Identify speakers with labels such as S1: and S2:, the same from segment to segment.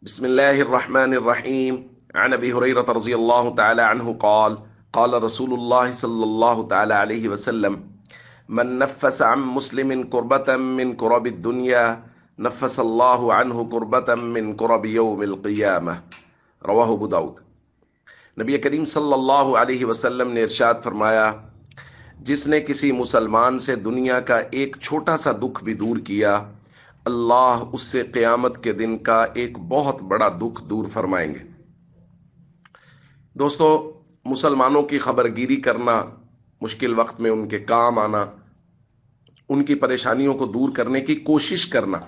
S1: بسم الله الرحمن الرحيم. عن ابي هريره رضي الله تعالى عنه قال قال رسول الله صلى الله تعالى عليه وسلم: من نفس عن مسلم كربة من كرب الدنيا نفس الله عنه كربة من كرب يوم القيامة. رواہ ابو داؤد۔ نبی کریم صلی اللہ علیہ وسلم نے ارشاد فرمایا، جس نے کسی مسلمان سے دنیا کا ایک چھوٹا سا دکھ بھی دور کیا، اللہ اس سے قیامت کے دن کا ایک بہت بڑا دکھ دور فرمائیں گے۔ دوستو، مسلمانوں کی خبرگیری کرنا، مشکل وقت میں ان کے کام آنا، ان کی پریشانیوں کو دور کرنے کی کوشش کرنا،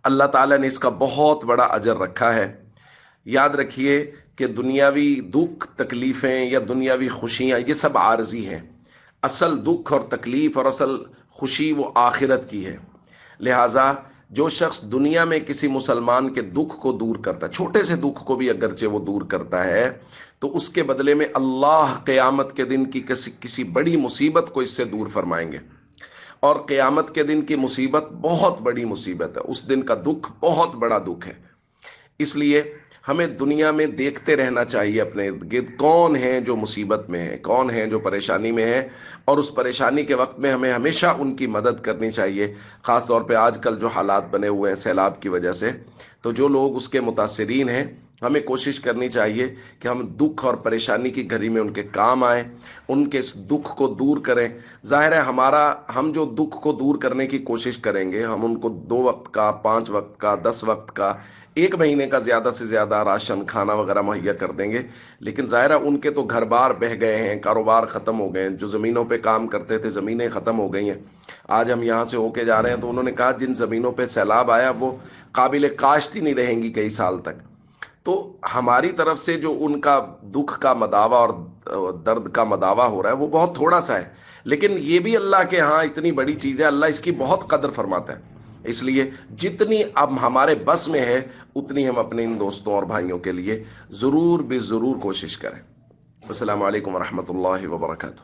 S1: اللہ تعالیٰ نے اس کا بہت بڑا اجر رکھا ہے۔ یاد رکھیے کہ دنیاوی دکھ تکلیفیں یا دنیاوی خوشیاں یہ سب عارضی ہیں۔ اصل دکھ اور تکلیف اور اصل خوشی وہ آخرت کی ہے۔ لہٰذا جو شخص دنیا میں کسی مسلمان کے دکھ کو دور کرتا ہے، چھوٹے سے دکھ کو بھی اگرچہ وہ دور کرتا ہے، تو اس کے بدلے میں اللہ قیامت کے دن کی کسی بڑی مصیبت کو اس سے دور فرمائیں گے۔ اور قیامت کے دن کی مصیبت بہت بڑی مصیبت ہے، اس دن کا دکھ بہت بڑا دکھ ہے۔ اس لیے ہمیں دنیا میں دیکھتے رہنا چاہیے اپنے ارد گرد کون ہیں جو مصیبت میں ہیں، کون ہیں جو پریشانی میں ہیں، اور اس پریشانی کے وقت میں ہمیں ہمیشہ ان کی مدد کرنی چاہیے۔ خاص طور پہ آج کل جو حالات بنے ہوئے ہیں سیلاب کی وجہ سے، تو جو لوگ اس کے متاثرین ہیں، ہمیں کوشش کرنی چاہیے کہ ہم دکھ اور پریشانی کی گھڑی میں ان کے کام آئیں، ان کے اس دکھ کو دور کریں۔ ظاہر ہے ہم جو دکھ کو دور کرنے کی کوشش کریں گے، ہم ان کو 2 وقت کا، 5 وقت کا، 10 وقت کا، 1 مہینے کا زیادہ سے زیادہ راشن کھانا وغیرہ مہیا کر دیں گے، لیکن ظاہر ہے ان کے تو گھر بار بہہ گئے ہیں، کاروبار ختم ہو گئے ہیں، جو زمینوں پہ کام کرتے تھے زمینیں ختم ہو گئی ہیں۔ آج ہم یہاں سے ہو کے جا رہے ہیں تو انہوں نے کہا جن زمینوں پہ سیلاب آیا وہ قابل کاشت ہی نہیں رہیں گی کئی سال تک۔ تو ہماری طرف سے جو ان کا دکھ کا مداوا اور درد کا مداوا ہو رہا ہے وہ بہت تھوڑا سا ہے، لیکن یہ بھی اللہ کے ہاں اتنی بڑی چیز ہے، اللہ اس کی بہت قدر فرماتا ہے۔ اس لیے جتنی اب ہمارے بس میں ہے اتنی ہم اپنے ان دوستوں اور بھائیوں کے لیے ضرور بے ضرور کوشش کریں۔ السلام علیکم ورحمۃ اللہ وبرکاتہ۔